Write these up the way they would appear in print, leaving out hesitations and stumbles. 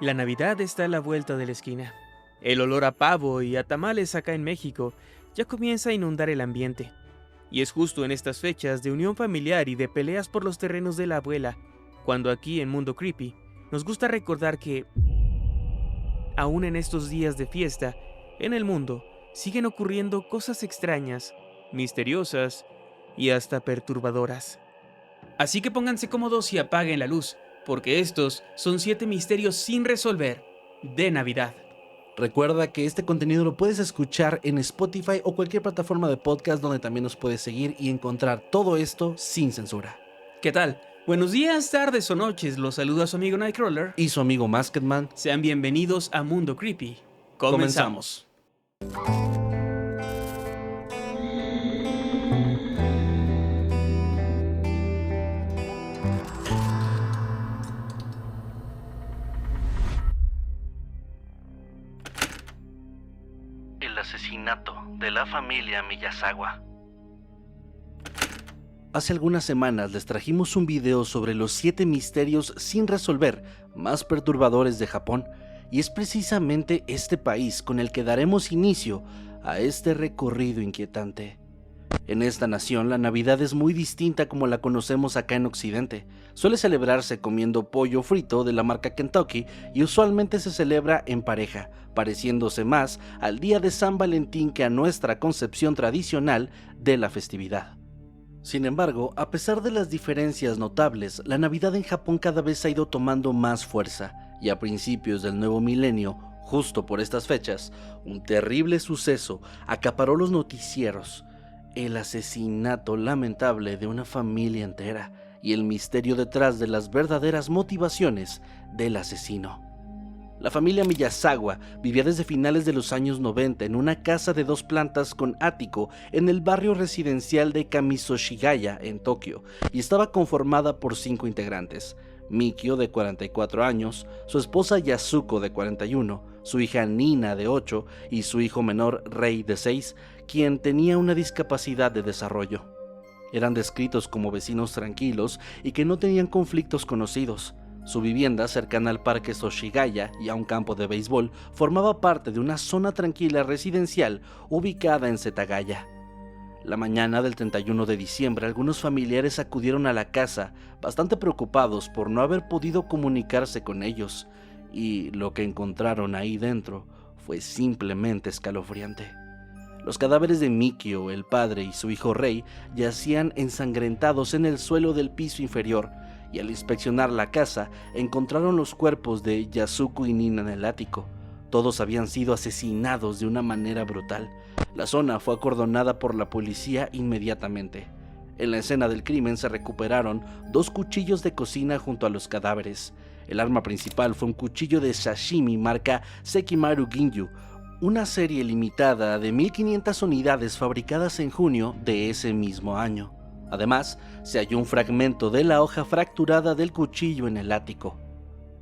La Navidad está a la vuelta de la esquina. El olor a pavo y a tamales acá en México ya comienza a inundar el ambiente. Y es justo en estas fechas de unión familiar y de peleas por los terrenos de la abuela, cuando aquí en Mundo Creepy nos gusta recordar que, aún en estos días de fiesta, en el mundo siguen ocurriendo cosas extrañas, misteriosas y hasta perturbadoras. Así que pónganse cómodos y apaguen la luz, porque estos son 7 misterios sin resolver de Navidad. Recuerda que este contenido lo puedes escuchar en Spotify o cualquier plataforma de podcast donde también nos puedes seguir y encontrar todo esto sin censura. ¿Qué tal? Buenos días, tardes o noches, los saluda su amigo Nightcrawler Y su amigo Masketman. Sean bienvenidos a Mundo Creepy. Comenzamos. El asesinato de la familia Miyazawa. Hace algunas semanas les trajimos un video sobre los 7 misterios sin resolver más perturbadores de Japón, y es precisamente este país con el que daremos inicio a este recorrido inquietante. En esta nación la Navidad es muy distinta como la conocemos acá en Occidente. Suele celebrarse comiendo pollo frito de la marca Kentucky y usualmente se celebra en pareja, pareciéndose más al día de San Valentín que a nuestra concepción tradicional de la festividad. Sin embargo, a pesar de las diferencias notables, la Navidad en Japón cada vez ha ido tomando más fuerza, y a principios del nuevo milenio, justo por estas fechas, un terrible suceso acaparó los noticieros: el asesinato lamentable de una familia entera y el misterio detrás de las verdaderas motivaciones del asesino. La familia Miyazawa vivía desde finales de los años 90 en una casa de 2 plantas con ático en el barrio residencial de Kamisoshigaya, en Tokio, y estaba conformada por 5 integrantes: Mikio, de 44 años, su esposa Yasuko, de 41, su hija Nina, de 8, y su hijo menor Rei, de 6, quien tenía una discapacidad de desarrollo. Eran descritos como vecinos tranquilos y que no tenían conflictos conocidos. Su vivienda, cercana al parque Soshigaya y a un campo de béisbol, formaba parte de una zona tranquila residencial ubicada en Setagaya. La mañana del 31 de diciembre, algunos familiares acudieron a la casa, bastante preocupados por no haber podido comunicarse con ellos, y lo que encontraron ahí dentro fue simplemente escalofriante. Los cadáveres de Mikio, el padre, y su hijo Rei yacían ensangrentados en el suelo del piso inferior, y al inspeccionar la casa encontraron los cuerpos de Yasuko y Nina en el ático. Todos habían sido asesinados de una manera brutal. La zona fue acordonada por la policía inmediatamente. En la escena del crimen se recuperaron 2 cuchillos de cocina junto a los cadáveres. El arma principal fue un cuchillo de sashimi marca Sekimaru Ginyu, una serie limitada de 1500 unidades fabricadas en junio de ese mismo año. Además, se halló un fragmento de la hoja fracturada del cuchillo en el ático.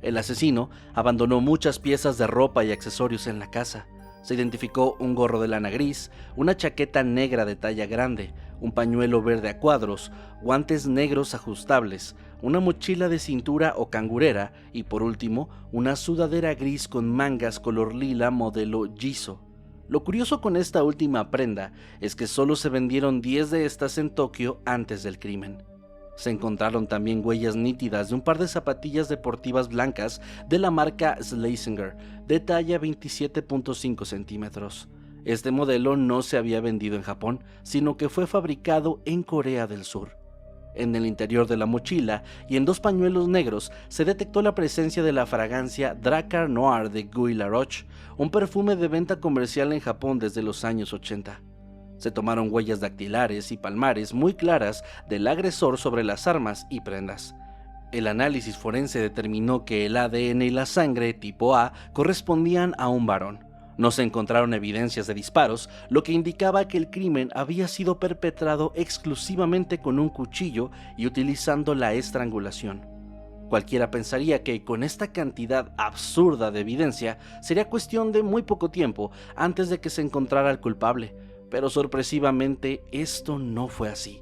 El asesino abandonó muchas piezas de ropa y accesorios en la casa. Se identificó un gorro de lana gris, una chaqueta negra de talla grande, un pañuelo verde a cuadros, guantes negros ajustables, una mochila de cintura o cangurera y, por último, una sudadera gris con mangas color lila modelo Giso. Lo curioso con esta última prenda es que solo se vendieron 10 de estas en Tokio antes del crimen. Se encontraron también huellas nítidas de un par de zapatillas deportivas blancas de la marca Schlesinger, de talla 27.5 centímetros. Este modelo no se había vendido en Japón, sino que fue fabricado en Corea del Sur. En el interior de la mochila y en 2 pañuelos negros se detectó la presencia de la fragancia Drakkar Noir de Guy Laroche, un perfume de venta comercial en Japón desde los años 80. Se tomaron huellas dactilares y palmares muy claras del agresor sobre las armas y prendas. El análisis forense determinó que el ADN y la sangre tipo A correspondían a un varón. No se encontraron evidencias de disparos, lo que indicaba que el crimen había sido perpetrado exclusivamente con un cuchillo y utilizando la estrangulación. Cualquiera pensaría que con esta cantidad absurda de evidencia sería cuestión de muy poco tiempo antes de que se encontrara al culpable, pero sorpresivamente esto no fue así.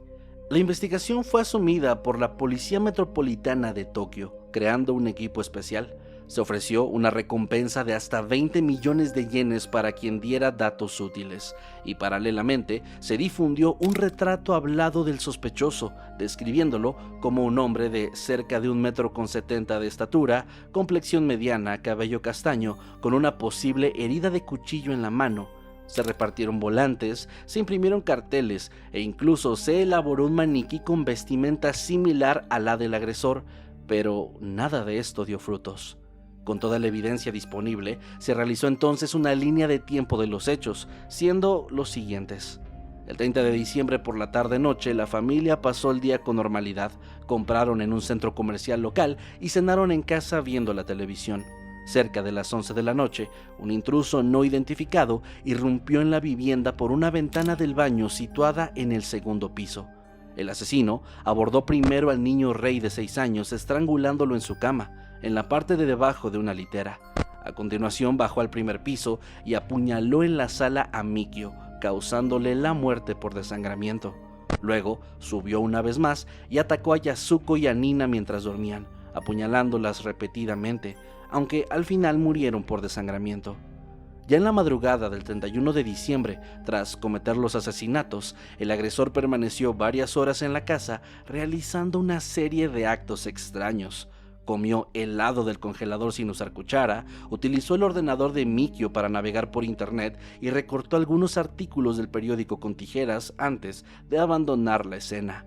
La investigación fue asumida por la Policía Metropolitana de Tokio, creando un equipo especial. Se ofreció una recompensa de hasta 20 millones de yenes para quien diera datos útiles, y paralelamente se difundió un retrato hablado del sospechoso, describiéndolo como un hombre de cerca de 1,70 m de estatura, complexión mediana, cabello castaño, con una posible herida de cuchillo en la mano. Se repartieron volantes, se imprimieron carteles e incluso se elaboró un maniquí con vestimenta similar a la del agresor, pero nada de esto dio frutos. Con toda la evidencia disponible, se realizó entonces una línea de tiempo de los hechos, siendo los siguientes. El 30 de diciembre por la tarde-noche, la familia pasó el día con normalidad, compraron en un centro comercial local y cenaron en casa viendo la televisión. Cerca de las 11 de la noche, un intruso no identificado irrumpió en la vivienda por una ventana del baño situada en el segundo piso. El asesino abordó primero al niño Rey de 6 años, estrangulándolo en su cama, en la parte de debajo de una litera. A continuación bajó al primer piso y apuñaló en la sala a Mikio, causándole la muerte por desangramiento. Luego subió una vez más y atacó a Yasuko y a Nina mientras dormían, apuñalándolas repetidamente, aunque al final murieron por desangramiento. Ya en la madrugada del 31 de diciembre, tras cometer los asesinatos, el agresor permaneció varias horas en la casa realizando una serie de actos extraños. Comió helado del congelador sin usar cuchara, utilizó el ordenador de Mikio para navegar por internet y recortó algunos artículos del periódico con tijeras antes de abandonar la escena.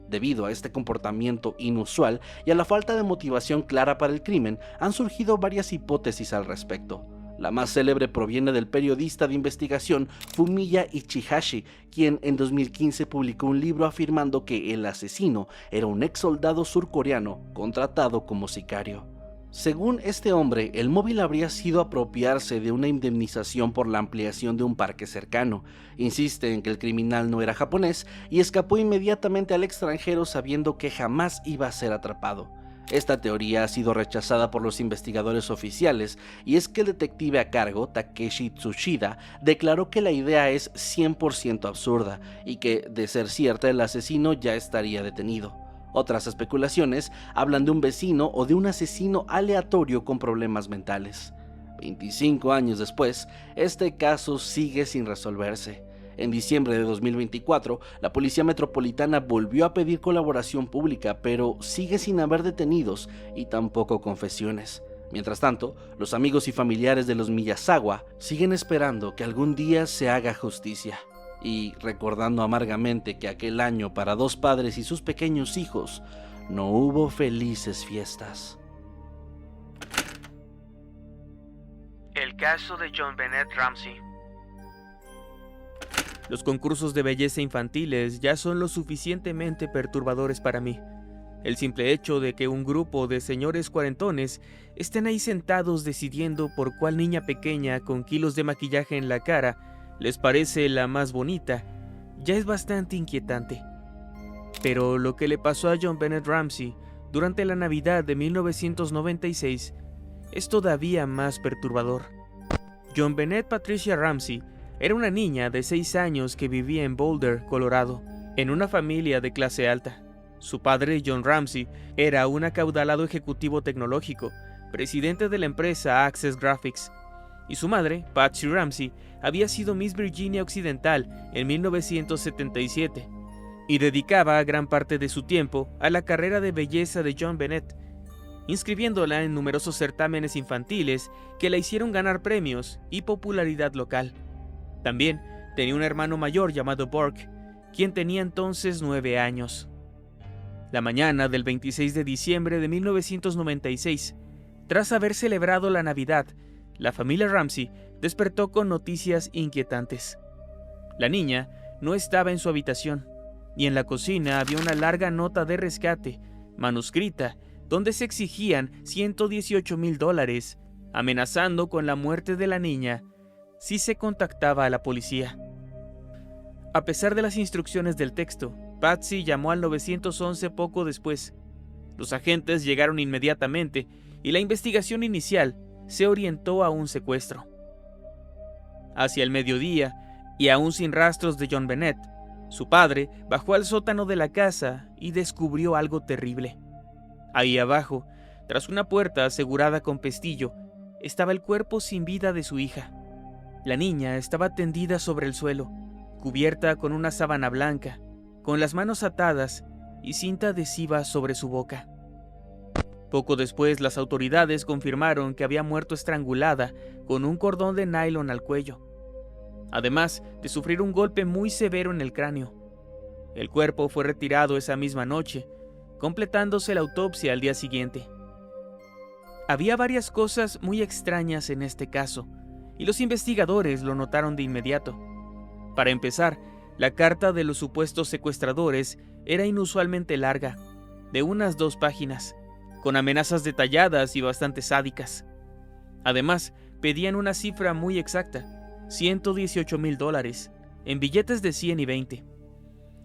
Debido a este comportamiento inusual y a la falta de motivación clara para el crimen, han surgido varias hipótesis al respecto. La más célebre proviene del periodista de investigación Fumiya Ichihashi, quien en 2015 publicó un libro afirmando que el asesino era un ex soldado surcoreano contratado como sicario. Según este hombre, el móvil habría sido apropiarse de una indemnización por la ampliación de un parque cercano. Insiste en que el criminal no era japonés y escapó inmediatamente al extranjero sabiendo que jamás iba a ser atrapado. Esta teoría ha sido rechazada por los investigadores oficiales, y es que el detective a cargo, Takeshi Tsushida, declaró que la idea es 100% absurda y que, de ser cierta, el asesino ya estaría detenido. Otras especulaciones hablan de un vecino o de un asesino aleatorio con problemas mentales. 25 años después, este caso sigue sin resolverse. En diciembre de 2024, la Policía Metropolitana volvió a pedir colaboración pública, pero sigue sin haber detenidos y tampoco confesiones. Mientras tanto, los amigos y familiares de los Miyazawa siguen esperando que algún día se haga justicia, y recordando amargamente que aquel año para 2 padres y sus pequeños hijos no hubo felices fiestas. El caso de John Bennett Ramsey. Los concursos de belleza infantiles ya son lo suficientemente perturbadores para mí. El simple hecho de que un grupo de señores cuarentones estén ahí sentados decidiendo por cuál niña pequeña con kilos de maquillaje en la cara les parece la más bonita, ya es bastante inquietante. Pero lo que le pasó a John Bennett Ramsey durante la Navidad de 1996 es todavía más perturbador. John Bennett Patricia Ramsey era una niña de 6 años que vivía en Boulder, Colorado, en una familia de clase alta. Su padre, John Ramsey, era un acaudalado ejecutivo tecnológico, presidente de la empresa Access Graphics, y su madre, Patsy Ramsey, había sido Miss Virginia Occidental en 1977, y dedicaba gran parte de su tiempo a la carrera de belleza de John Bennett, inscribiéndola en numerosos certámenes infantiles que la hicieron ganar premios y popularidad local. También tenía un hermano mayor llamado Burke, quien tenía entonces 9 años. La mañana del 26 de diciembre de 1996, tras haber celebrado la Navidad, la familia Ramsey despertó con noticias inquietantes. La niña no estaba en su habitación, y en la cocina había una larga nota de rescate, manuscrita, donde se exigían $118,000, amenazando con la muerte de la niña si se contactaba a la policía. A pesar de las instrucciones del texto, Patsy llamó al 911 poco después. Los agentes llegaron inmediatamente y la investigación inicial se orientó a un secuestro. Hacia el mediodía, y aún sin rastros de John Bennett, su padre bajó al sótano de la casa y descubrió algo terrible. Ahí abajo Tras una puerta asegurada con pestillo, estaba el cuerpo sin vida de su hija. La niña estaba tendida sobre el suelo, cubierta con una sábana blanca, con las manos atadas y cinta adhesiva sobre su boca. Poco después, las autoridades confirmaron que había muerto estrangulada con un cordón de nylon al cuello, además de sufrir un golpe muy severo en el cráneo. El cuerpo fue retirado esa misma noche, completándose la autopsia al día siguiente. Había varias cosas muy extrañas en este caso, y los investigadores lo notaron de inmediato. Para empezar, la carta de los supuestos secuestradores era inusualmente larga, de unas 2 páginas, con amenazas detalladas y bastante sádicas. Además, pedían una cifra muy exacta, $118,000, en billetes de 100 y 20.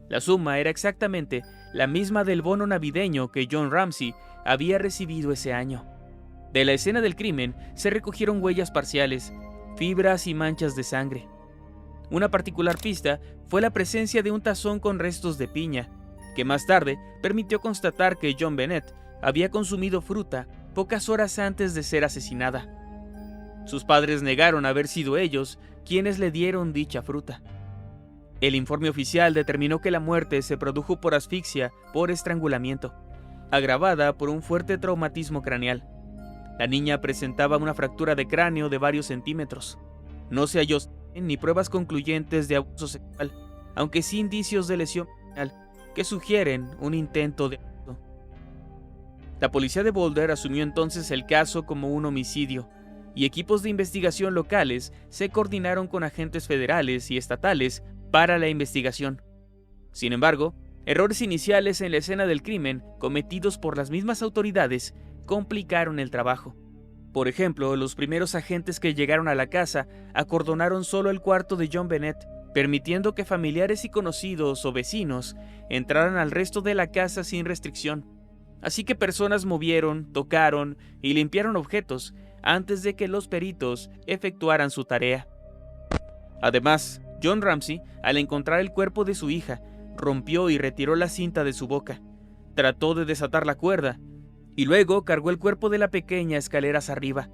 La suma era exactamente la misma del bono navideño que John Ramsey había recibido ese año. De la escena del crimen se recogieron huellas parciales, fibras y manchas de sangre. Una particular pista fue la presencia de un tazón con restos de piña, que más tarde permitió constatar que John Bennett había consumido fruta pocas horas antes de ser asesinada. Sus padres negaron haber sido ellos quienes le dieron dicha fruta. El informe oficial determinó que la muerte se produjo por asfixia por estrangulamiento, agravada por un fuerte traumatismo craneal. La niña presentaba una fractura de cráneo de varios centímetros. No se halló ni pruebas concluyentes de abuso sexual, aunque sí indicios de lesión penal que sugieren un intento de abuso. La policía de Boulder asumió entonces el caso como un homicidio, y equipos de investigación locales se coordinaron con agentes federales y estatales para la investigación. Sin embargo, errores iniciales en la escena del crimen cometidos por las mismas autoridades complicaron el trabajo. Por ejemplo, los primeros agentes que llegaron a la casa acordonaron solo el cuarto de John Bennett, permitiendo que familiares y conocidos o vecinos entraran al resto de la casa sin restricción. Así que personas movieron, tocaron y limpiaron objetos antes de que los peritos efectuaran su tarea. Además, John Ramsey, al encontrar el cuerpo de su hija, rompió y retiró la cinta de su boca, trató de desatar la cuerda, y luego cargó el cuerpo de la pequeña escaleras arriba,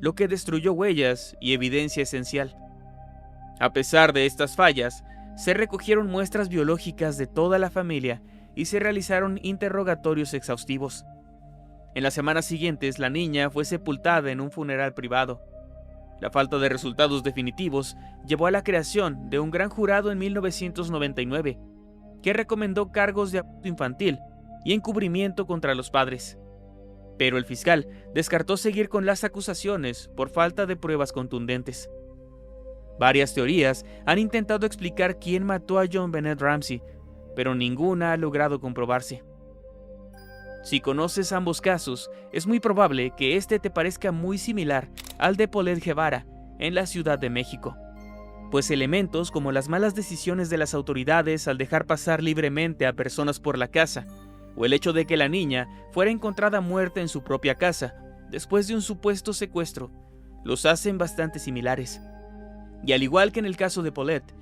lo que destruyó huellas y evidencia esencial. A pesar de estas fallas, se recogieron muestras biológicas de toda la familia y se realizaron interrogatorios exhaustivos. En las semanas siguientes, la niña fue sepultada en un funeral privado. La falta de resultados definitivos llevó a la creación de un gran jurado en 1999, que recomendó cargos de abuso infantil y encubrimiento contra los padres. Pero el fiscal descartó seguir con las acusaciones por falta de pruebas contundentes. Varias teorías han intentado explicar quién mató a John Bennett Ramsey, pero ninguna ha logrado comprobarse. Si conoces ambos casos, es muy probable que este te parezca muy similar al de Paulette Guevara en la Ciudad de México, pues elementos como las malas decisiones de las autoridades al dejar pasar libremente a personas por la casa, o el hecho de que la niña fuera encontrada muerta en su propia casa después de un supuesto secuestro, los hacen bastante similares. Y al igual que en el caso de Paulette,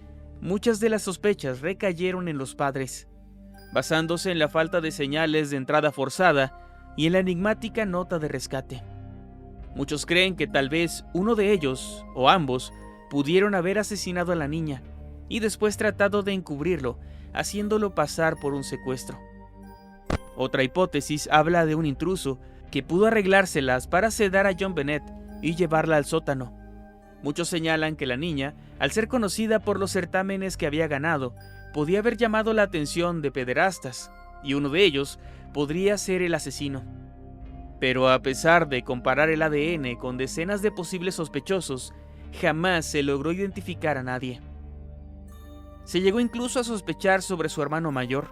muchas de las sospechas recayeron en los padres, basándose en la falta de señales de entrada forzada y en la enigmática nota de rescate. Muchos creen que tal vez uno de ellos, o ambos, pudieron haber asesinado a la niña y después tratado de encubrirlo, haciéndolo pasar por un secuestro. Otra hipótesis habla de un intruso que pudo arreglárselas para sedar a John Bennett y llevarla al sótano. Muchos señalan que la niña, al ser conocida por los certámenes que había ganado, podía haber llamado la atención de pederastas, y uno de ellos podría ser el asesino. Pero a pesar de comparar el ADN con decenas de posibles sospechosos, jamás se logró identificar a nadie. Se llegó incluso a sospechar sobre su hermano mayor,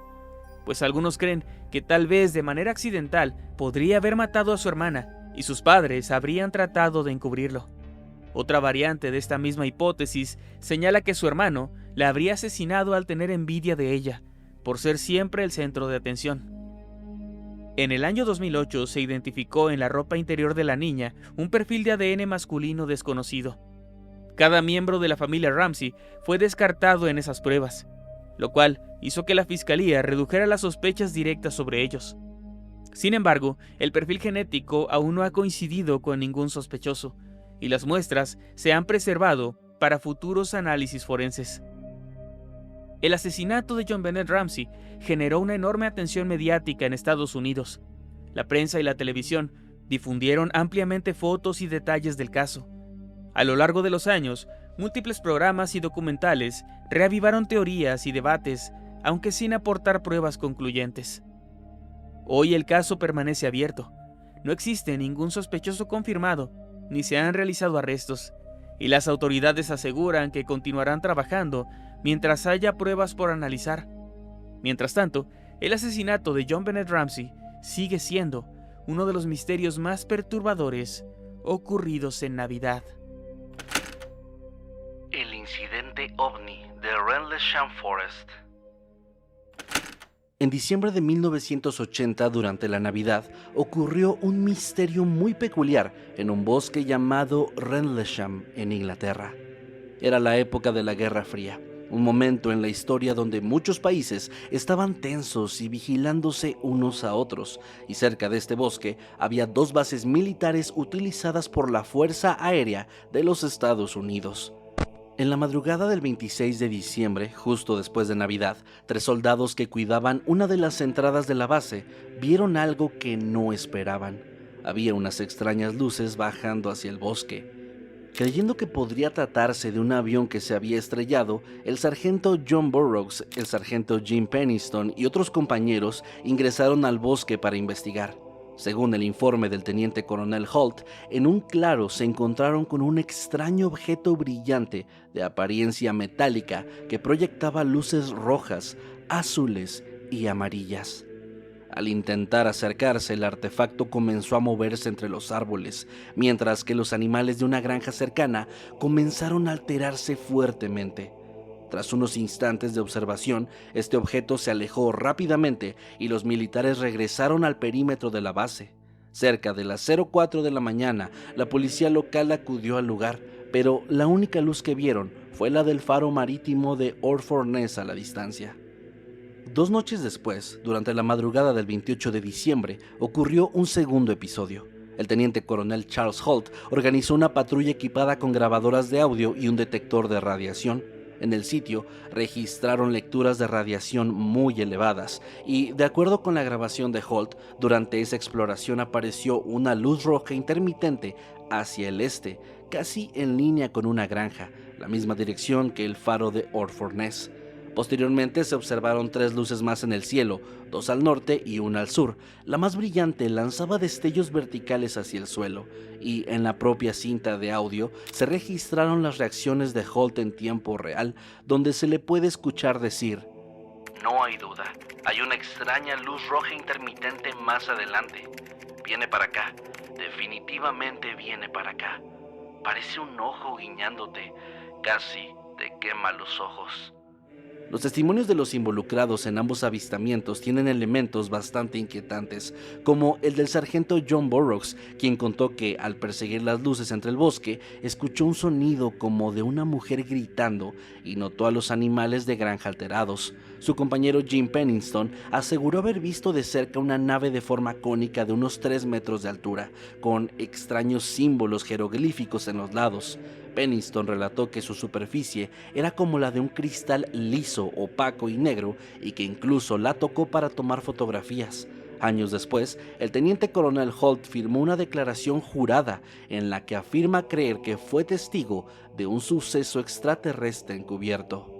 pues algunos creen que tal vez de manera accidental podría haber matado a su hermana y sus padres habrían tratado de encubrirlo. Otra variante de esta misma hipótesis señala que su hermano la habría asesinado al tener envidia de ella, por ser siempre el centro de atención. En el año 2008 se identificó en la ropa interior de la niña un perfil de ADN masculino desconocido. Cada miembro de la familia Ramsey fue descartado en esas pruebas, lo cual hizo que la fiscalía redujera las sospechas directas sobre ellos. Sin embargo, el perfil genético aún no ha coincidido con ningún sospechoso, y las muestras se han preservado para futuros análisis forenses. El asesinato de John Bennett Ramsey generó una enorme atención mediática en Estados Unidos. La prensa y la televisión difundieron ampliamente fotos y detalles del caso. A lo largo de los años, múltiples programas y documentales reavivaron teorías y debates, aunque sin aportar pruebas concluyentes. Hoy el caso permanece abierto. No existe ningún sospechoso confirmado, ni se han realizado arrestos, y las autoridades aseguran que continuarán trabajando mientras haya pruebas por analizar. Mientras tanto, el asesinato de John Bennett Ramsey sigue siendo uno de los misterios más perturbadores ocurridos en Navidad. El incidente ovni de Rendlesham Forest. En diciembre de 1980, durante la Navidad, ocurrió un misterio muy peculiar en un bosque llamado Rendlesham, en Inglaterra. Era la época de la Guerra Fría, un momento en la historia donde muchos países estaban tensos y vigilándose unos a otros, y cerca de este bosque había dos bases militares utilizadas por la Fuerza Aérea de los Estados Unidos. En la madrugada del 26 de diciembre, justo después de Navidad, 3 soldados que cuidaban una de las entradas de la base vieron algo que no esperaban. Había unas extrañas luces bajando hacia el bosque. Creyendo que podría tratarse de un avión que se había estrellado, el sargento John Burroughs, el sargento Jim Penniston y otros compañeros ingresaron al bosque para investigar. Según el informe del teniente coronel Holt, en un claro se encontraron con un extraño objeto brillante de apariencia metálica que proyectaba luces rojas, azules y amarillas. Al intentar acercarse, el artefacto comenzó a moverse entre los árboles, mientras que los animales de una granja cercana comenzaron a alterarse fuertemente. Tras unos instantes de observación, este objeto se alejó rápidamente y los militares regresaron al perímetro de la base. Cerca de las 04 de la mañana, la policía local acudió al lugar, pero la única luz que vieron fue la del faro marítimo de Orfordness a la distancia. 2 noches después, durante la madrugada del 28 de diciembre, ocurrió un segundo episodio. El teniente coronel Charles Holt organizó una patrulla equipada con grabadoras de audio y un detector de radiación. En el sitio registraron lecturas de radiación muy elevadas y, de acuerdo con la grabación de Holt, durante esa exploración apareció una luz roja intermitente hacia el este, casi en línea con una granja, la misma dirección que el faro de Orfordness. Posteriormente se observaron 3 luces más en el cielo, 2 al norte y 1 al sur. La más brillante lanzaba destellos verticales hacia el suelo, y en la propia cinta de audio se registraron las reacciones de Holt en tiempo real, donde se le puede escuchar decir: "No hay duda, hay una extraña luz roja intermitente más adelante. Viene para acá, definitivamente viene para acá. Parece un ojo guiñándote, casi te quema los ojos". Los testimonios de los involucrados en ambos avistamientos tienen elementos bastante inquietantes, como el del sargento John Burroughs, quien contó que, al perseguir las luces entre el bosque, escuchó un sonido como de una mujer gritando y notó a los animales de granja alterados. Su compañero Jim Penniston aseguró haber visto de cerca una nave de forma cónica de unos 3 metros de altura, con extraños símbolos jeroglíficos en los lados. Penniston relató que su superficie era como la de un cristal liso, opaco y negro, y que incluso la tocó para tomar fotografías. Años después, el teniente coronel Holt firmó una declaración jurada en la que afirma creer que fue testigo de un suceso extraterrestre encubierto.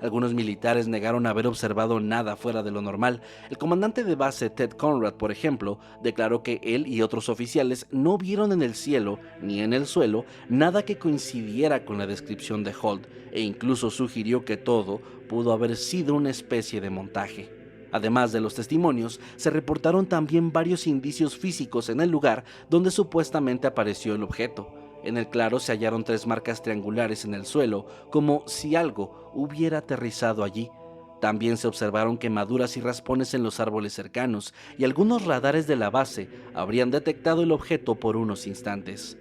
Algunos militares negaron haber observado nada fuera de lo normal. El comandante de base Ted Conrad, por ejemplo, declaró que él y otros oficiales no vieron en el cielo ni en el suelo nada que coincidiera con la descripción de Holt, e incluso sugirió que todo pudo haber sido una especie de montaje. Además de los testimonios, se reportaron también varios indicios físicos en el lugar donde supuestamente apareció el objeto. En el claro se hallaron 3 marcas triangulares en el suelo, como si algo hubiera aterrizado allí. También se observaron quemaduras y raspones en los árboles cercanos, y algunos radares de la base habrían detectado el objeto por unos instantes.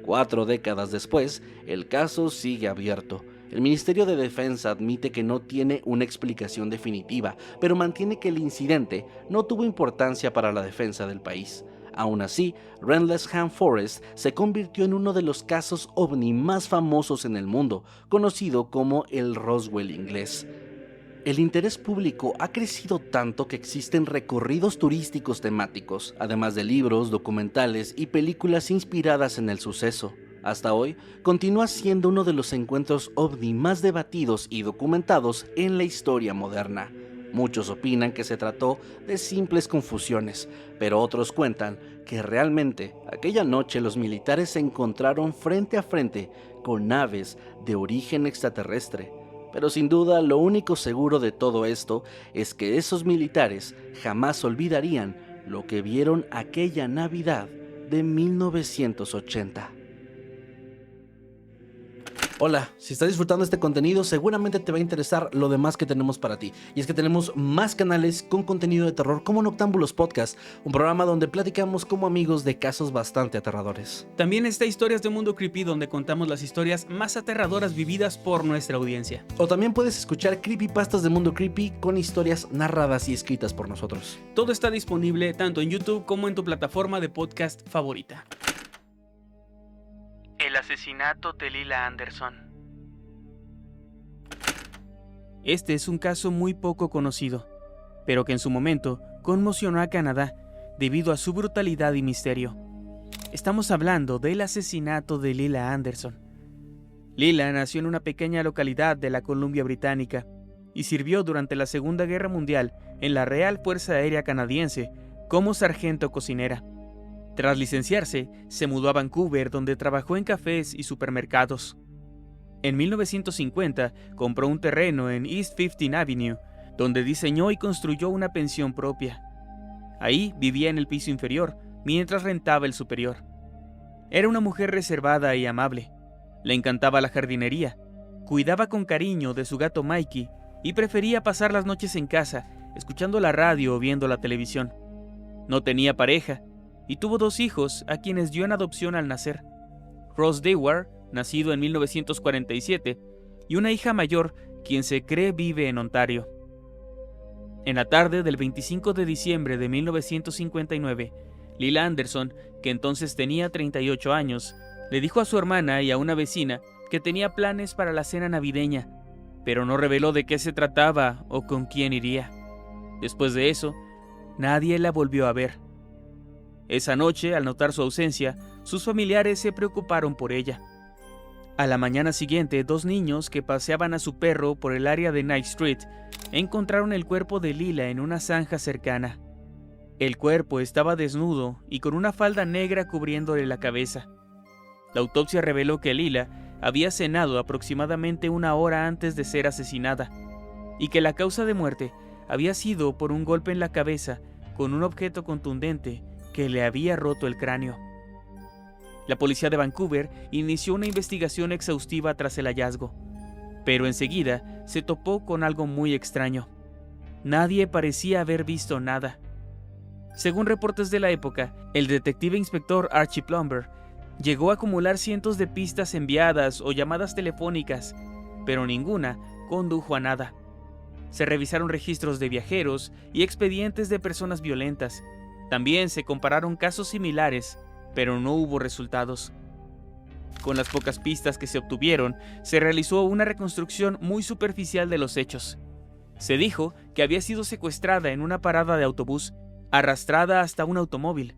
4 décadas después, el caso sigue abierto. El Ministerio de Defensa admite que no tiene una explicación definitiva, pero mantiene que el incidente no tuvo importancia para la defensa del país. Aún así, Rendlesham Forest se convirtió en uno de los casos ovni más famosos en el mundo, conocido como el Roswell inglés. El interés público ha crecido tanto que existen recorridos turísticos temáticos, además de libros, documentales y películas inspiradas en el suceso. Hasta hoy, continúa siendo uno de los encuentros ovni más debatidos y documentados en la historia moderna. Muchos opinan que se trató de simples confusiones, pero otros cuentan que realmente aquella noche los militares se encontraron frente a frente con naves de origen extraterrestre. Pero sin duda lo único seguro de todo esto es que esos militares jamás olvidarían lo que vieron aquella Navidad de 1980. Hola, si estás disfrutando este contenido, seguramente te va a interesar lo demás que tenemos para ti. Y es que tenemos más canales con contenido de terror como Noctámbulos Podcast, un programa donde platicamos como amigos de casos bastante aterradores. También está Historias de Mundo Creepy, donde contamos las historias más aterradoras vividas por nuestra audiencia. O también puedes escuchar Creepypastas de Mundo Creepy con historias narradas y escritas por nosotros. Todo está disponible tanto en YouTube como en tu plataforma de podcast favorita. El asesinato de Lila Anderson. Este es un caso muy poco conocido, pero que en su momento conmocionó a Canadá debido a su brutalidad y misterio. Estamos hablando del asesinato de Lila Anderson. Lila nació en una pequeña localidad de la Columbia Británica y sirvió durante la Segunda Guerra Mundial en la Real Fuerza Aérea Canadiense como sargento cocinera. Tras licenciarse, se mudó a Vancouver, donde trabajó en cafés y supermercados. En 1950, compró un terreno en East 15th Avenue, donde diseñó y construyó una pensión propia. Ahí vivía en el piso inferior, mientras rentaba el superior. Era una mujer reservada y amable. Le encantaba la jardinería, cuidaba con cariño de su gato Mikey y prefería pasar las noches en casa, escuchando la radio o viendo la televisión. No tenía pareja, y tuvo 2 hijos a quienes dio en adopción al nacer: Ross Dewar, nacido en 1947, y una hija mayor, quien se cree vive en Ontario. En la tarde del 25 de diciembre de 1959, Lila Anderson, que entonces tenía 38 años, le dijo a su hermana y a una vecina que tenía planes para la cena navideña, pero no reveló de qué se trataba o con quién iría. Después de eso, nadie la volvió a ver. Esa noche, al notar su ausencia, sus familiares se preocuparon por ella. A la mañana siguiente, 2 niños que paseaban a su perro por el área de Knight Street encontraron el cuerpo de Lila en una zanja cercana. El cuerpo estaba desnudo y con una falda negra cubriéndole la cabeza. La autopsia reveló que Lila había cenado aproximadamente 1 hora antes de ser asesinada y que la causa de muerte había sido por un golpe en la cabeza con un objeto contundente que le había roto el cráneo. La policía de Vancouver inició una investigación exhaustiva tras el hallazgo, pero enseguida se topó con algo muy extraño. Nadie parecía haber visto nada. Según reportes de la época, el detective inspector Archie Plumber llegó a acumular cientos de pistas enviadas o llamadas telefónicas, pero ninguna condujo a nada. Se revisaron registros de viajeros y expedientes de personas violentas. También se compararon casos similares, pero no hubo resultados. Con las pocas pistas que se obtuvieron, se realizó una reconstrucción muy superficial de los hechos. Se dijo que había sido secuestrada en una parada de autobús, arrastrada hasta un automóvil,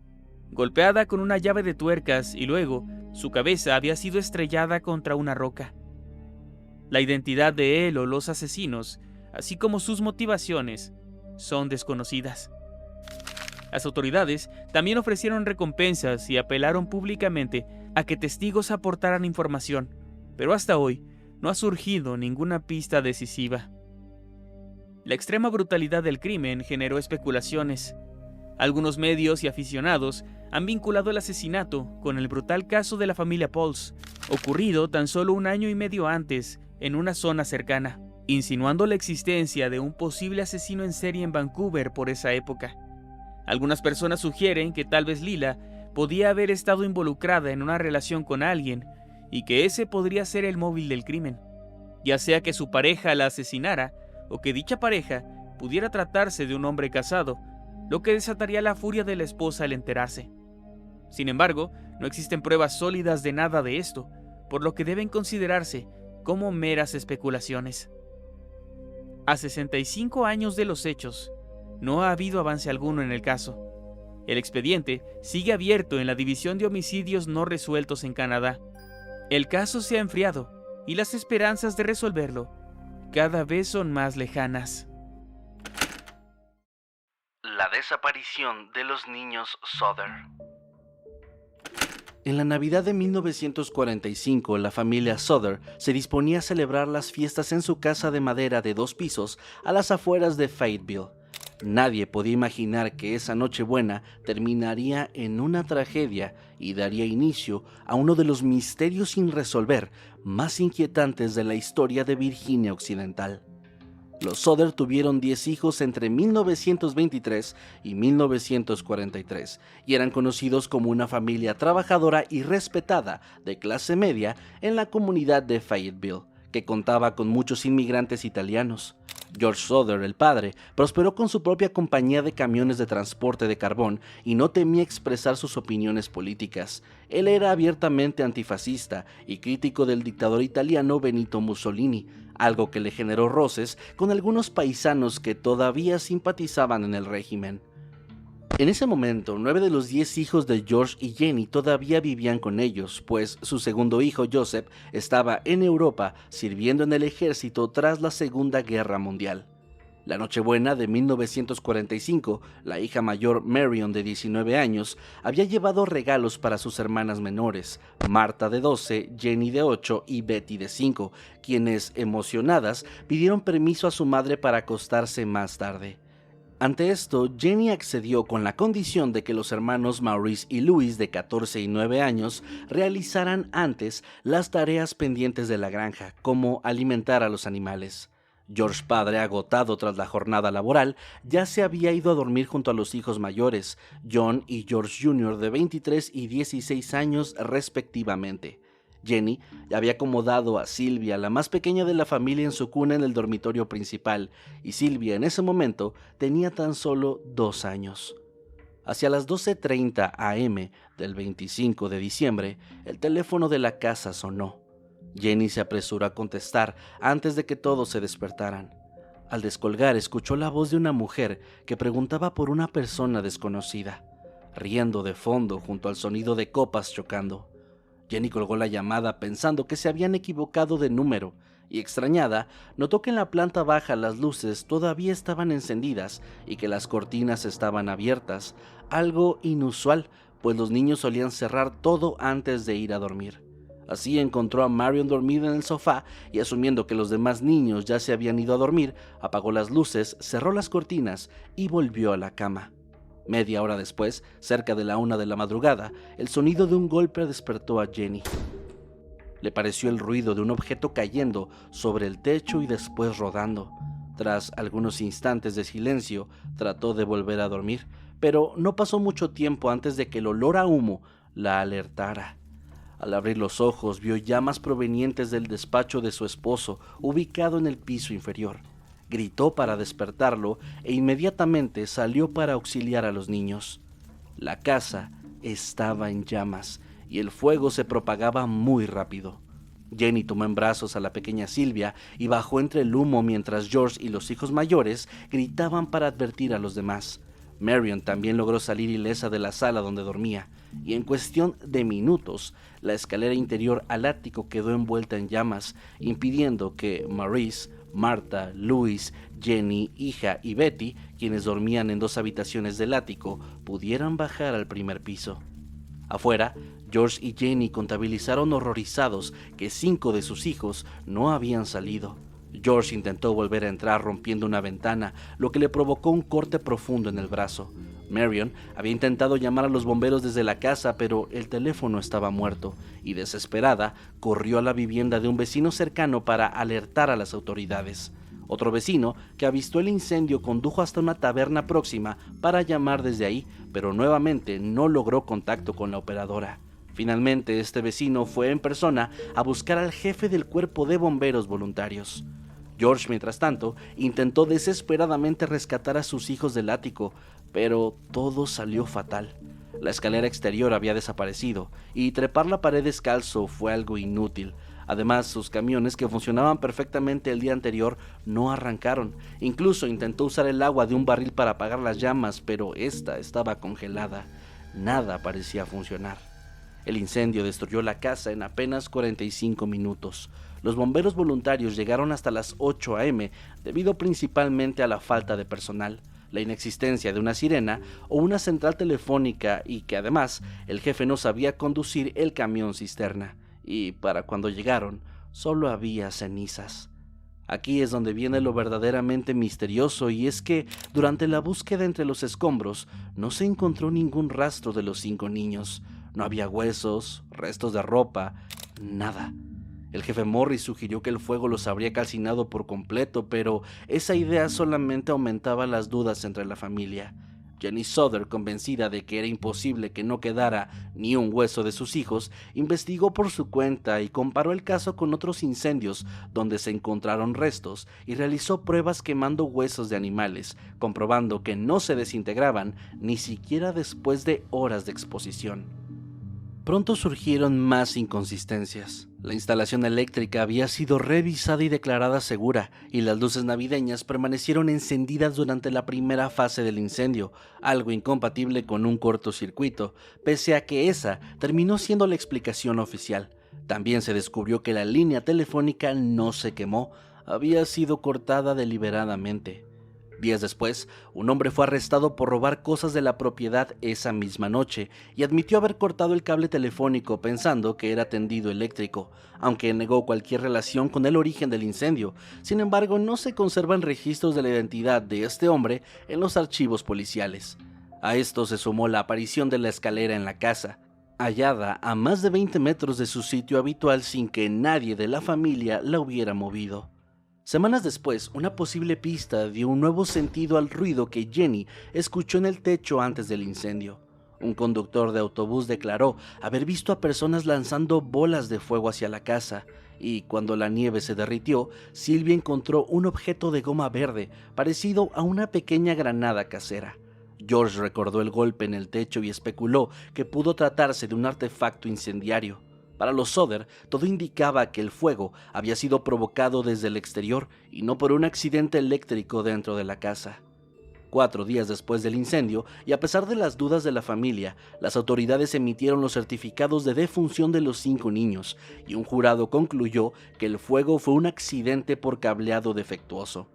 golpeada con una llave de tuercas y luego su cabeza había sido estrellada contra una roca. La identidad de él o los asesinos, así como sus motivaciones, son desconocidas. Las autoridades también ofrecieron recompensas y apelaron públicamente a que testigos aportaran información, pero hasta hoy no ha surgido ninguna pista decisiva. La extrema brutalidad del crimen generó especulaciones. Algunos medios y aficionados han vinculado el asesinato con el brutal caso de la familia Pauls, ocurrido tan solo 1 año y medio antes en una zona cercana, insinuando la existencia de un posible asesino en serie en Vancouver por esa época. Algunas personas sugieren que tal vez Lila podía haber estado involucrada en una relación con alguien y que ese podría ser el móvil del crimen. ya sea que su pareja la asesinara o que dicha pareja pudiera tratarse de un hombre casado, lo que desataría la furia de la esposa al enterarse. Sin embargo, no existen pruebas sólidas de nada de esto, por lo que deben considerarse como meras especulaciones. A 65 años de los hechos, no ha habido avance alguno en el caso. El expediente sigue abierto en la División de Homicidios No Resueltos en Canadá. El caso se ha enfriado y las esperanzas de resolverlo cada vez son más lejanas. La desaparición de los niños Sother. En la Navidad de 1945, la familia Sother se disponía a celebrar las fiestas en su casa de madera de 2 pisos a las afueras de Fayetteville. Nadie podía imaginar que esa Nochebuena terminaría en una tragedia y daría inicio a uno de los misterios sin resolver más inquietantes de la historia de Virginia Occidental. Los Sother tuvieron 10 hijos entre 1923 y 1943 y eran conocidos como una familia trabajadora y respetada de clase media en la comunidad de Fayetteville, que contaba con muchos inmigrantes italianos. George Sother, el padre, prosperó con su propia compañía de camiones de transporte de carbón y no temía expresar sus opiniones políticas. Él era abiertamente antifascista y crítico del dictador italiano Benito Mussolini, algo que le generó roces con algunos paisanos que todavía simpatizaban en el régimen. En ese momento, 9 de los 10 hijos de George y Jenny todavía vivían con ellos, pues su segundo hijo, Joseph, estaba en Europa sirviendo en el ejército tras la Segunda Guerra Mundial. La Nochebuena de 1945, la hija mayor Marion, de 19 años, había llevado regalos para sus hermanas menores, Marta de 12, Jenny de 8 y Betty de 5, quienes, emocionadas, pidieron permiso a su madre para acostarse más tarde. Ante esto, Jenny accedió con la condición de que los hermanos Maurice y Louis, de 14 y 9 años, realizaran antes las tareas pendientes de la granja, como alimentar a los animales. George padre, agotado tras la jornada laboral, ya se había ido a dormir junto a los hijos mayores, John y George Jr., de 23 y 16 años respectivamente. Jenny había acomodado a Sylvia, la más pequeña de la familia, en su cuna en el dormitorio principal, y Sylvia en ese momento tenía tan solo 2 años. Hacia las 12:30 am del 25 de diciembre, el teléfono de la casa sonó. Jenny se apresuró a contestar antes de que todos se despertaran. Al descolgar, escuchó la voz de una mujer que preguntaba por una persona desconocida, riendo de fondo junto al sonido de copas chocando. Jenny colgó la llamada pensando que se habían equivocado de número y, extrañada, notó que en la planta baja las luces todavía estaban encendidas y que las cortinas estaban abiertas, algo inusual, pues los niños solían cerrar todo antes de ir a dormir. Así encontró a Marion dormida en el sofá y, asumiendo que los demás niños ya se habían ido a dormir, apagó las luces, cerró las cortinas y volvió a la cama. Media hora después, cerca de la 1 de la madrugada, el sonido de un golpe despertó a Jenny. Le pareció el ruido de un objeto cayendo sobre el techo y después rodando. Tras algunos instantes de silencio, trató de volver a dormir, pero no pasó mucho tiempo antes de que el olor a humo la alertara. Al abrir los ojos, vio llamas provenientes del despacho de su esposo, ubicado en el piso inferior. Gritó para despertarlo e inmediatamente salió para auxiliar a los niños. La casa estaba en llamas y el fuego se propagaba muy rápido. Jenny tomó en brazos a la pequeña Sylvia y bajó entre el humo mientras George y los hijos mayores gritaban para advertir a los demás. Marion también logró salir ilesa de la sala donde dormía, y en cuestión de minutos, la escalera interior al ático quedó envuelta en llamas, impidiendo que Maurice, Marta, Louis, Jenny, hija y Betty, quienes dormían en 2 habitaciones del ático, pudieran bajar al primer piso. Afuera, George y Jenny contabilizaron horrorizados que 5 de sus hijos no habían salido. George intentó volver a entrar rompiendo una ventana, lo que le provocó un corte profundo en el brazo. Marion había intentado llamar a los bomberos desde la casa, pero el teléfono estaba muerto, y desesperada, corrió a la vivienda de un vecino cercano para alertar a las autoridades. Otro vecino, que avistó el incendio, condujo hasta una taberna próxima para llamar desde ahí, pero nuevamente no logró contacto con la operadora. Finalmente, este vecino fue en persona a buscar al jefe del cuerpo de bomberos voluntarios. George, mientras tanto, intentó desesperadamente rescatar a sus hijos del ático, pero todo salió fatal. La escalera exterior había desaparecido y trepar la pared descalzo fue algo inútil. Además, sus camiones, que funcionaban perfectamente el día anterior, no arrancaron. Incluso intentó usar el agua de un barril para apagar las llamas, pero esta estaba congelada. Nada parecía funcionar. El incendio destruyó la casa en apenas 45 minutos. Los bomberos voluntarios llegaron hasta las 8 a.m. debido principalmente a la falta de personal, la inexistencia de una sirena o una central telefónica y que además el jefe no sabía conducir el camión cisterna. Y para cuando llegaron, solo había cenizas. Aquí es donde viene lo verdaderamente misterioso, y es que durante la búsqueda entre los escombros no se encontró ningún rastro de los 5 niños. No había huesos, restos de ropa, nada. El jefe Morris sugirió que el fuego los habría calcinado por completo, pero esa idea solamente aumentaba las dudas entre la familia. Jenny Souther, convencida de que era imposible que no quedara ni un hueso de sus hijos, investigó por su cuenta y comparó el caso con otros incendios donde se encontraron restos y realizó pruebas quemando huesos de animales, comprobando que no se desintegraban ni siquiera después de horas de exposición. Pronto surgieron más inconsistencias. La instalación eléctrica había sido revisada y declarada segura, y las luces navideñas permanecieron encendidas durante la primera fase del incendio, algo incompatible con un cortocircuito, pese a que esa terminó siendo la explicación oficial. También se descubrió que la línea telefónica no se quemó, había sido cortada deliberadamente. Días después, un hombre fue arrestado por robar cosas de la propiedad esa misma noche y admitió haber cortado el cable telefónico pensando que era tendido eléctrico, aunque negó cualquier relación con el origen del incendio. Sin embargo, no se conservan registros de la identidad de este hombre en los archivos policiales. A esto se sumó la aparición de la escalera en la casa, hallada a más de 20 metros de su sitio habitual sin que nadie de la familia la hubiera movido. Semanas después, una posible pista dio un nuevo sentido al ruido que Jenny escuchó en el techo antes del incendio. Un conductor de autobús declaró haber visto a personas lanzando bolas de fuego hacia la casa, y cuando la nieve se derritió, Sylvia encontró un objeto de goma verde parecido a una pequeña granada casera. George recordó el golpe en el techo y especuló que pudo tratarse de un artefacto incendiario. Para los Souther, todo indicaba que el fuego había sido provocado desde el exterior y no por un accidente eléctrico dentro de la casa. 4 días después del incendio, y a pesar de las dudas de la familia, las autoridades emitieron los certificados de defunción de los 5 niños, y un jurado concluyó que el fuego fue un accidente por cableado defectuoso.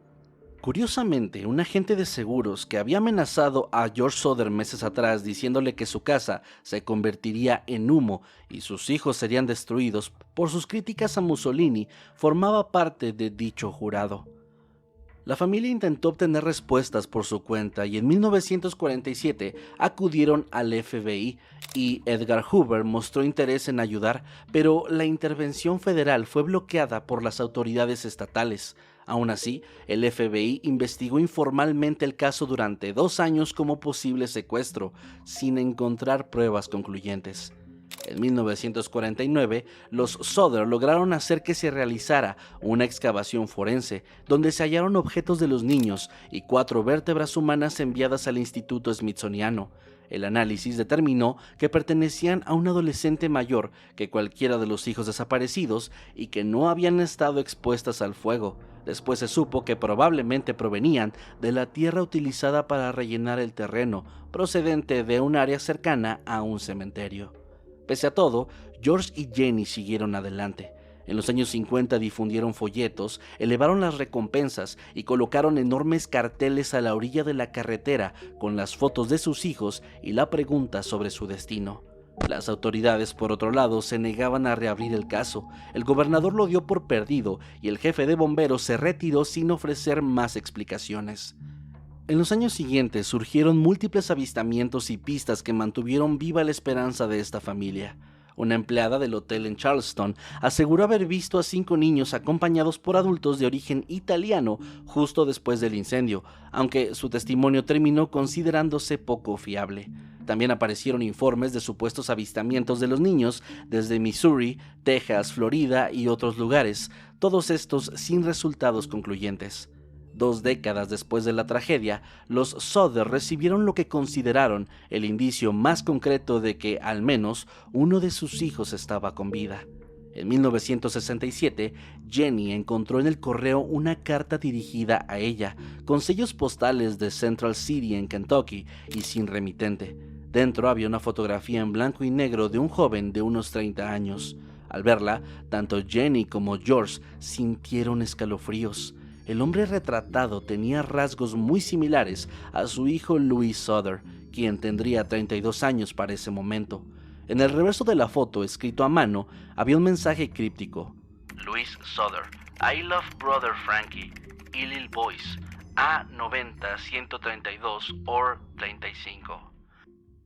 Curiosamente, un agente de seguros que había amenazado a George Souther meses atrás diciéndole que su casa se convertiría en humo y sus hijos serían destruidos por sus críticas a Mussolini, formaba parte de dicho jurado. La familia intentó obtener respuestas por su cuenta y en 1947 acudieron al FBI y Edgar Hoover mostró interés en ayudar, pero la intervención federal fue bloqueada por las autoridades estatales. Aún así, el FBI investigó informalmente el caso durante 2 años como posible secuestro, sin encontrar pruebas concluyentes. En 1949, los Souther lograron hacer que se realizara una excavación forense, donde se hallaron objetos de los niños y 4 vértebras humanas enviadas al Instituto Smithsoniano. El análisis determinó que pertenecían a un adolescente mayor que cualquiera de los hijos desaparecidos y que no habían estado expuestas al fuego. Después se supo que probablemente provenían de la tierra utilizada para rellenar el terreno, procedente de un área cercana a un cementerio. Pese a todo, George y Jenny siguieron adelante. En los años 50 difundieron folletos, elevaron las recompensas y colocaron enormes carteles a la orilla de la carretera con las fotos de sus hijos y la pregunta sobre su destino. Las autoridades, por otro lado, se negaban a reabrir el caso. El gobernador lo dio por perdido y el jefe de bomberos se retiró sin ofrecer más explicaciones. En los años siguientes surgieron múltiples avistamientos y pistas que mantuvieron viva la esperanza de esta familia. Una empleada del hotel en Charleston aseguró haber visto a 5 niños acompañados por adultos de origen italiano justo después del incendio, aunque su testimonio terminó considerándose poco fiable. También aparecieron informes de supuestos avistamientos de los niños desde Missouri, Texas, Florida y otros lugares, todos estos sin resultados concluyentes. 2 décadas después de la tragedia, los Soder recibieron lo que consideraron el indicio más concreto de que, al menos, uno de sus hijos estaba con vida. En 1967, Jenny encontró en el correo una carta dirigida a ella, con sellos postales de Central City en Kentucky y sin remitente. Dentro había una fotografía en blanco y negro de un joven de unos 30 años. Al verla, tanto Jenny como George sintieron escalofríos. El hombre retratado tenía rasgos muy similares a su hijo Louis Soder, quien tendría 32 años para ese momento. En el reverso de la foto, escrito a mano, había un mensaje críptico. Louis Soder, I love brother Frankie, y Lil Boys, A90 132 or 35.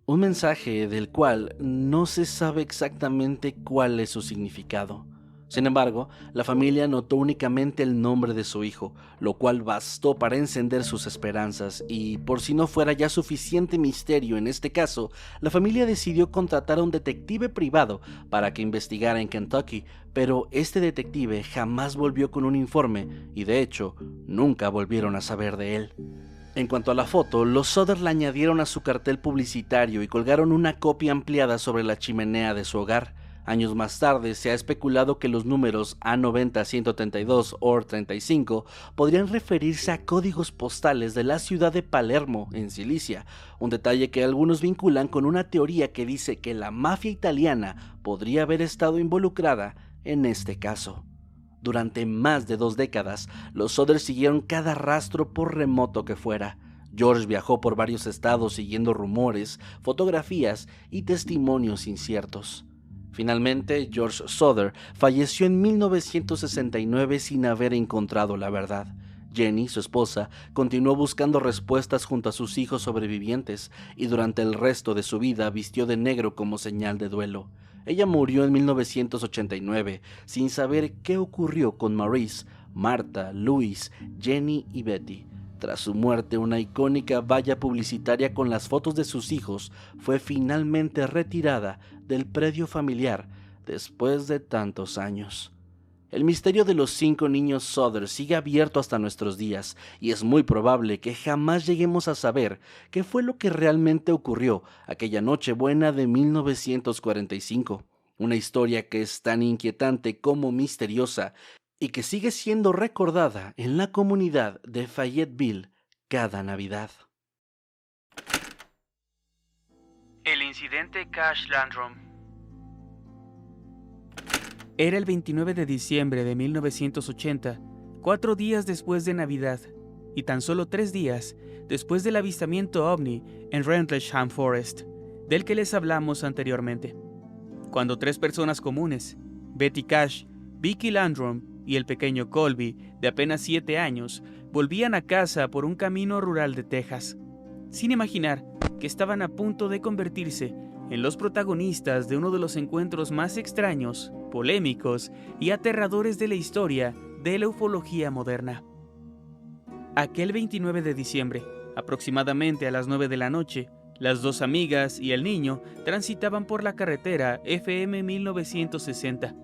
Un mensaje del cual no se sabe exactamente cuál es su significado. Sin embargo, la familia notó únicamente el nombre de su hijo, lo cual bastó para encender sus esperanzas y, por si no fuera ya suficiente misterio en este caso, la familia decidió contratar a un detective privado para que investigara en Kentucky, pero este detective jamás volvió con un informe y, de hecho, nunca volvieron a saber de él. En cuanto a la foto, los Soder la añadieron a su cartel publicitario y colgaron una copia ampliada sobre la chimenea de su hogar. Años más tarde se ha especulado que los números A90 132 o 35 podrían referirse a códigos postales de la ciudad de Palermo, en Sicilia, un detalle que algunos vinculan con una teoría que dice que la mafia italiana podría haber estado involucrada en este caso. Durante más de 2 décadas, los Soder siguieron cada rastro por remoto que fuera. George viajó por varios estados siguiendo rumores, fotografías y testimonios inciertos. Finalmente, George Soder falleció en 1969 sin haber encontrado la verdad. Jenny, su esposa, continuó buscando respuestas junto a sus hijos sobrevivientes y durante el resto de su vida vistió de negro como señal de duelo. Ella murió en 1989 sin saber qué ocurrió con Maurice, Martha, Louis, Jenny y Betty. Tras su muerte, una icónica valla publicitaria con las fotos de sus hijos fue finalmente retirada del predio familiar después de tantos años. El misterio de los 5 niños Soder sigue abierto hasta nuestros días y es muy probable que jamás lleguemos a saber qué fue lo que realmente ocurrió aquella Nochebuena de 1945. Una historia que es tan inquietante como misteriosa y que sigue siendo recordada en la comunidad de Fayetteville cada Navidad. El incidente Cash Landrum. Era el 29 de diciembre de 1980, 4 días después de Navidad, y tan solo 3 días después del avistamiento ovni en Rendlesham Forest, del que les hablamos anteriormente. Cuando 3 personas comunes, Betty Cash, Vicky Landrum y el pequeño Colby, de apenas 7 años, volvían a casa por un camino rural de Texas, sin imaginar que estaban a punto de convertirse en los protagonistas de uno de los encuentros más extraños, polémicos y aterradores de la historia de la ufología moderna. Aquel 29 de diciembre, aproximadamente a las 9 de la noche, las 2 amigas y el niño transitaban por la carretera FM 1960,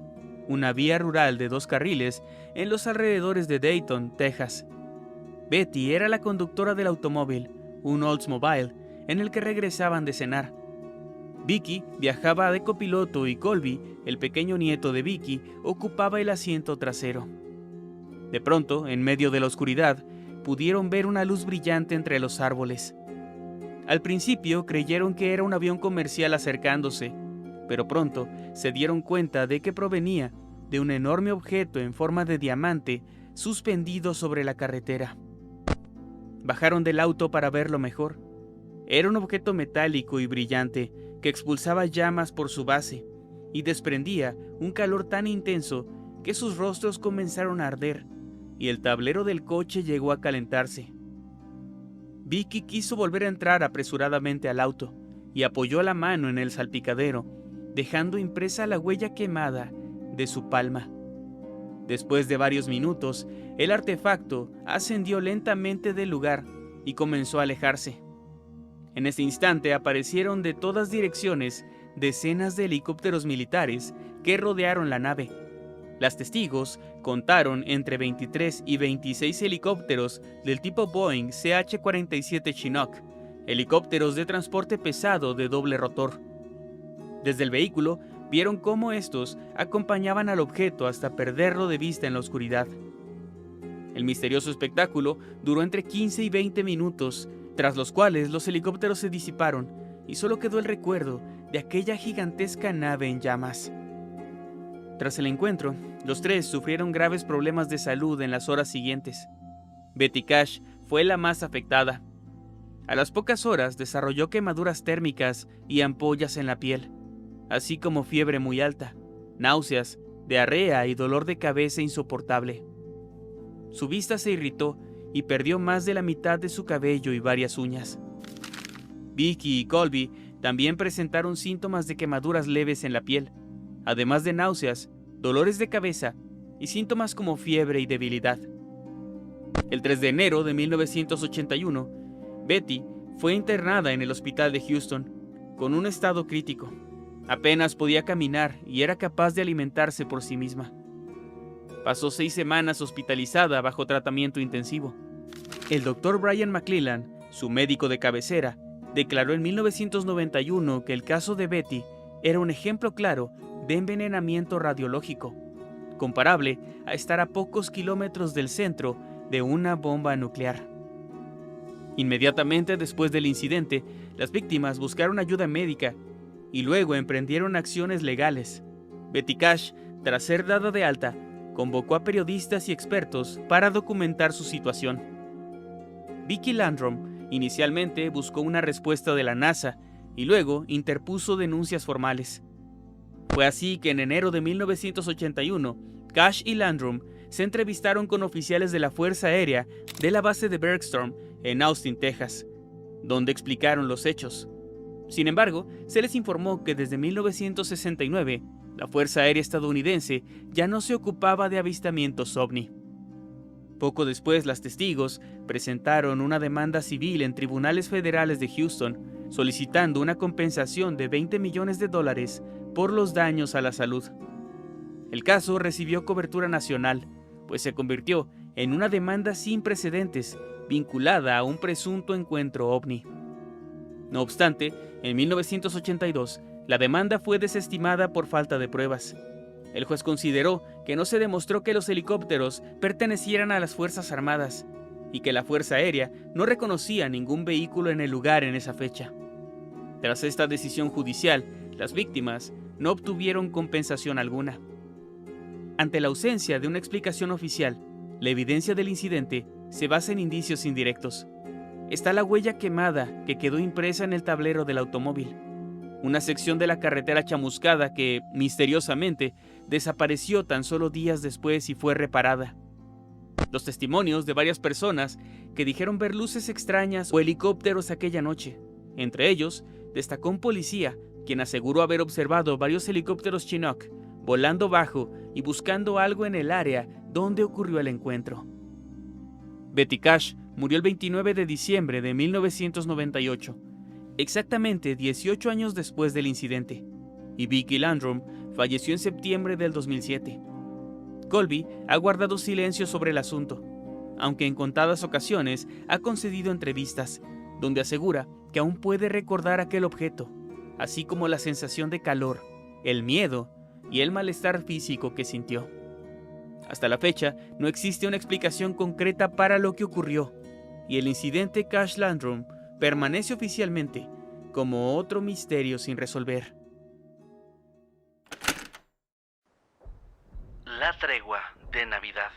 una vía rural de 2 carriles en los alrededores de Dayton, Texas. Betty era la conductora del automóvil, un Oldsmobile, en el que regresaban de cenar. Vicky viajaba de copiloto y Colby, el pequeño nieto de Vicky, ocupaba el asiento trasero. De pronto, en medio de la oscuridad, pudieron ver una luz brillante entre los árboles. Al principio creyeron que era un avión comercial acercándose, pero pronto se dieron cuenta de que provenía de un enorme objeto en forma de diamante suspendido sobre la carretera. Bajaron del auto para verlo mejor. Era un objeto metálico y brillante que expulsaba llamas por su base y desprendía un calor tan intenso que sus rostros comenzaron a arder y el tablero del coche llegó a calentarse. Vicky quiso volver a entrar apresuradamente al auto y apoyó la mano en el salpicadero, dejando impresa la huella quemada de su palma. Después de varios minutos, el artefacto ascendió lentamente del lugar y comenzó a alejarse. En ese instante aparecieron de todas direcciones decenas de helicópteros militares que rodearon la nave. Las testigos contaron entre 23 y 26 helicópteros del tipo Boeing CH-47 Chinook, helicópteros de transporte pesado de doble rotor. Desde el vehículo vieron cómo estos acompañaban al objeto hasta perderlo de vista en la oscuridad. El misterioso espectáculo duró entre 15 y 20 minutos, tras los cuales los helicópteros se disiparon y solo quedó el recuerdo de aquella gigantesca nave en llamas. Tras el encuentro, los tres sufrieron graves problemas de salud en las horas siguientes. Betty Cash fue la más afectada. A las pocas horas desarrolló quemaduras térmicas y ampollas en la piel, así como fiebre muy alta, náuseas, diarrea y dolor de cabeza insoportable. Su vista se irritó y perdió más de la mitad de su cabello y varias uñas. Vicky y Colby también presentaron síntomas de quemaduras leves en la piel, además de náuseas, dolores de cabeza y síntomas como fiebre y debilidad. El 3 de enero de 1981, Betty fue internada en el hospital de Houston, con un estado crítico. Apenas podía caminar y era capaz de alimentarse por sí misma. Pasó 6 semanas hospitalizada bajo tratamiento intensivo. El Dr. Brian McClellan, su médico de cabecera, declaró en 1991 que el caso de Betty era un ejemplo claro de envenenamiento radiológico, comparable a estar a pocos kilómetros del centro de una bomba nuclear. Inmediatamente después del incidente, las víctimas buscaron ayuda médica y luego emprendieron acciones legales. Betty Cash, tras ser dada de alta, convocó a periodistas y expertos para documentar su situación. Vicky Landrum inicialmente buscó una respuesta de la NASA y luego interpuso denuncias formales. Fue así que en enero de 1981, Cash y Landrum se entrevistaron con oficiales de la Fuerza Aérea de la base de Bergstrom en Austin, Texas, donde explicaron los hechos. Sin embargo, se les informó que desde 1969, la Fuerza Aérea estadounidense ya no se ocupaba de avistamientos ovni. Poco después, las testigos presentaron una demanda civil en tribunales federales de Houston, solicitando una compensación de $20 millones por los daños a la salud. El caso recibió cobertura nacional, pues se convirtió en una demanda sin precedentes vinculada a un presunto encuentro ovni. No obstante, en 1982, la demanda fue desestimada por falta de pruebas. El juez consideró que no se demostró que los helicópteros pertenecieran a las Fuerzas Armadas y que la Fuerza Aérea no reconocía ningún vehículo en el lugar en esa fecha. Tras esta decisión judicial, las víctimas no obtuvieron compensación alguna. Ante la ausencia de una explicación oficial, la evidencia del incidente se basa en indicios indirectos. Está la huella quemada que quedó impresa en el tablero del automóvil, una sección de la carretera chamuscada que, misteriosamente, desapareció tan solo días después y fue reparada. Los testimonios de varias personas que dijeron ver luces extrañas o helicópteros aquella noche. Entre ellos, destacó un policía, quien aseguró haber observado varios helicópteros Chinook volando bajo y buscando algo en el área donde ocurrió el encuentro. Betty Cash murió el 29 de diciembre de 1998, exactamente 18 años después del incidente, y Vicky Landrum falleció en septiembre del 2007. Colby ha guardado silencio sobre el asunto, aunque en contadas ocasiones ha concedido entrevistas, donde asegura que aún puede recordar aquel objeto, así como la sensación de calor, el miedo y el malestar físico que sintió. Hasta la fecha, no existe una explicación concreta para lo que ocurrió, y el incidente Cash Landrum permanece oficialmente como otro misterio sin resolver. La tregua de Navidad.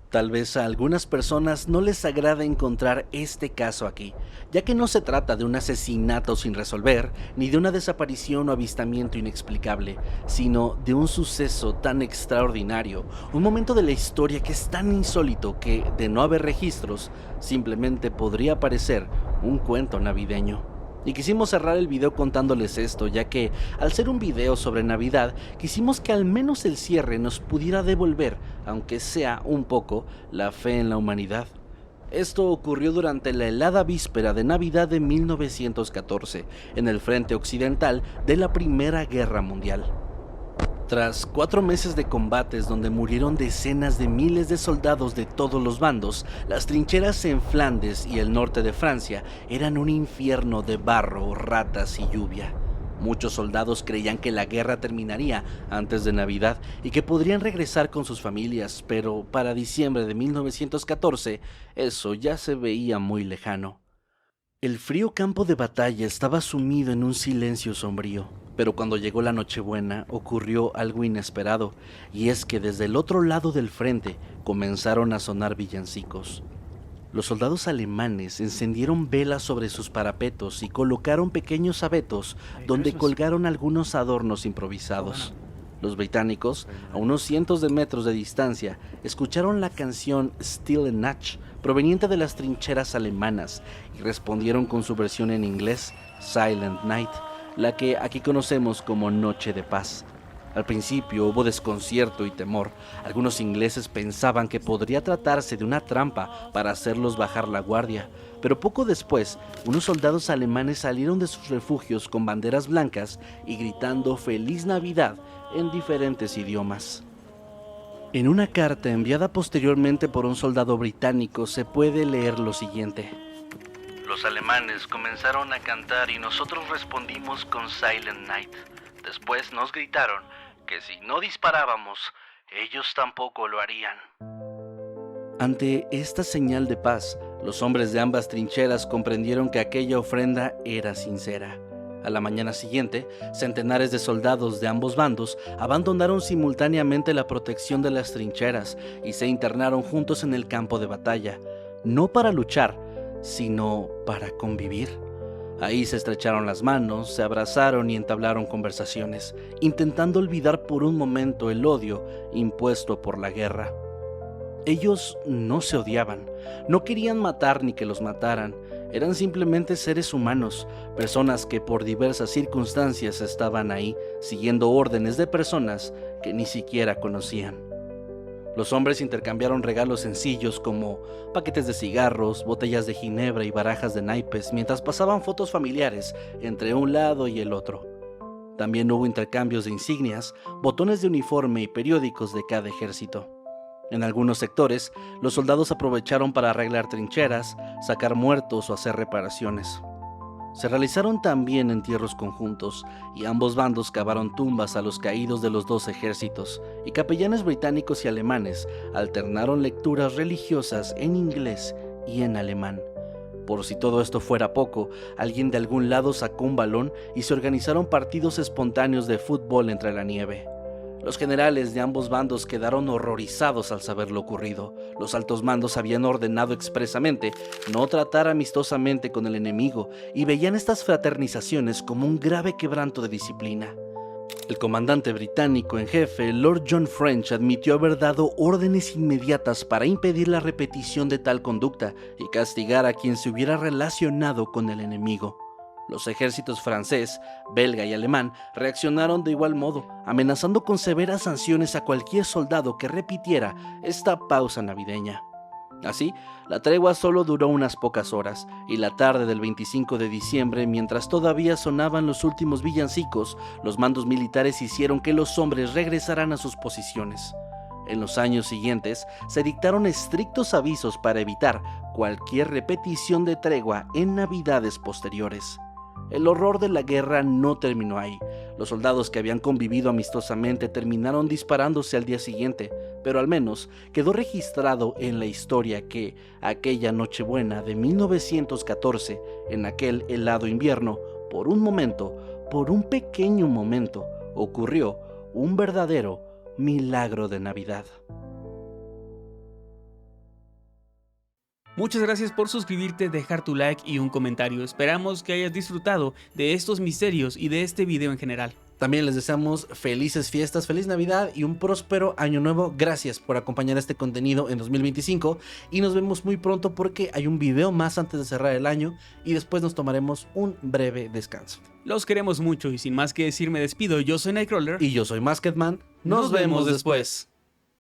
Tal vez a algunas personas no les agrada encontrar este caso aquí, ya que no se trata de un asesinato sin resolver, ni de una desaparición o avistamiento inexplicable, sino de un suceso tan extraordinario, un momento de la historia que es tan insólito que, de no haber registros, simplemente podría parecer un cuento navideño. Y quisimos cerrar el video contándoles esto, ya que al ser un video sobre Navidad, quisimos que al menos el cierre nos pudiera devolver, aunque sea un poco, la fe en la humanidad. Esto ocurrió durante la helada víspera de Navidad de 1914, en el frente occidental de la Primera Guerra Mundial. Tras 4 meses de combates donde murieron decenas de miles de soldados de todos los bandos, las trincheras en Flandes y el norte de Francia eran un infierno de barro, ratas y lluvia. Muchos soldados creían que la guerra terminaría antes de Navidad y que podrían regresar con sus familias, pero para diciembre de 1914 eso ya se veía muy lejano. El frío campo de batalla estaba sumido en un silencio sombrío, pero cuando llegó la Nochebuena ocurrió algo inesperado, y es que desde el otro lado del frente comenzaron a sonar villancicos. Los soldados alemanes encendieron velas sobre sus parapetos y colocaron pequeños abetos donde colgaron algunos adornos improvisados. Los británicos, a unos cientos de metros de distancia, escucharon la canción Stille Nacht, proveniente de las trincheras alemanas, y respondieron con su versión en inglés, Silent Night, la que aquí conocemos como Noche de Paz. Al principio hubo desconcierto y temor. Algunos ingleses pensaban que podría tratarse de una trampa para hacerlos bajar la guardia, pero poco después, unos soldados alemanes salieron de sus refugios con banderas blancas y gritando Feliz Navidad en diferentes idiomas. En una carta enviada posteriormente por un soldado británico se puede leer lo siguiente: los alemanes comenzaron a cantar y nosotros respondimos con Silent Night. Después nos gritaron que si no disparábamos, ellos tampoco lo harían. Ante esta señal de paz, los hombres de ambas trincheras comprendieron que aquella ofrenda era sincera. A la mañana siguiente, centenares de soldados de ambos bandos abandonaron simultáneamente la protección de las trincheras y se internaron juntos en el campo de batalla, no para luchar, sino para convivir. Ahí se estrecharon las manos, se abrazaron y entablaron conversaciones, intentando olvidar por un momento el odio impuesto por la guerra. Ellos no se odiaban, no querían matar ni que los mataran, eran simplemente seres humanos, personas que por diversas circunstancias estaban ahí, siguiendo órdenes de personas que ni siquiera conocían. Los hombres intercambiaron regalos sencillos como paquetes de cigarros, botellas de ginebra y barajas de naipes mientras pasaban fotos familiares entre un lado y el otro. También hubo intercambios de insignias, botones de uniforme y periódicos de cada ejército. En algunos sectores, los soldados aprovecharon para arreglar trincheras, sacar muertos o hacer reparaciones. Se realizaron también entierros conjuntos, y ambos bandos cavaron tumbas a los caídos de los dos ejércitos, y capellanes británicos y alemanes alternaron lecturas religiosas en inglés y en alemán. Por si todo esto fuera poco, alguien de algún lado sacó un balón y se organizaron partidos espontáneos de fútbol entre la nieve. Los generales de ambos bandos quedaron horrorizados al saber lo ocurrido. Los altos mandos habían ordenado expresamente no tratar amistosamente con el enemigo y veían estas fraternizaciones como un grave quebranto de disciplina. El comandante británico en jefe, Lord John French, admitió haber dado órdenes inmediatas para impedir la repetición de tal conducta y castigar a quien se hubiera relacionado con el enemigo. Los ejércitos francés, belga y alemán reaccionaron de igual modo, amenazando con severas sanciones a cualquier soldado que repitiera esta pausa navideña. Así, la tregua solo duró unas pocas horas, y la tarde del 25 de diciembre, mientras todavía sonaban los últimos villancicos, los mandos militares hicieron que los hombres regresaran a sus posiciones. En los años siguientes, se dictaron estrictos avisos para evitar cualquier repetición de tregua en navidades posteriores. El horror de la guerra no terminó ahí. Los soldados que habían convivido amistosamente terminaron disparándose al día siguiente, pero al menos quedó registrado en la historia que aquella Nochebuena de 1914, en aquel helado invierno, por un pequeño momento, ocurrió un verdadero milagro de Navidad. Muchas gracias por suscribirte, dejar tu like y un comentario. Esperamos que hayas disfrutado de estos misterios y de este video en general. También les deseamos felices fiestas, feliz Navidad y un próspero año nuevo. Gracias por acompañar este contenido en 2025 y nos vemos muy pronto porque hay un video más antes de cerrar el año y después nos tomaremos un breve descanso. Los queremos mucho y sin más que decir me despido. Yo soy Nightcrawler Y yo soy Maskedman. Nos vemos después.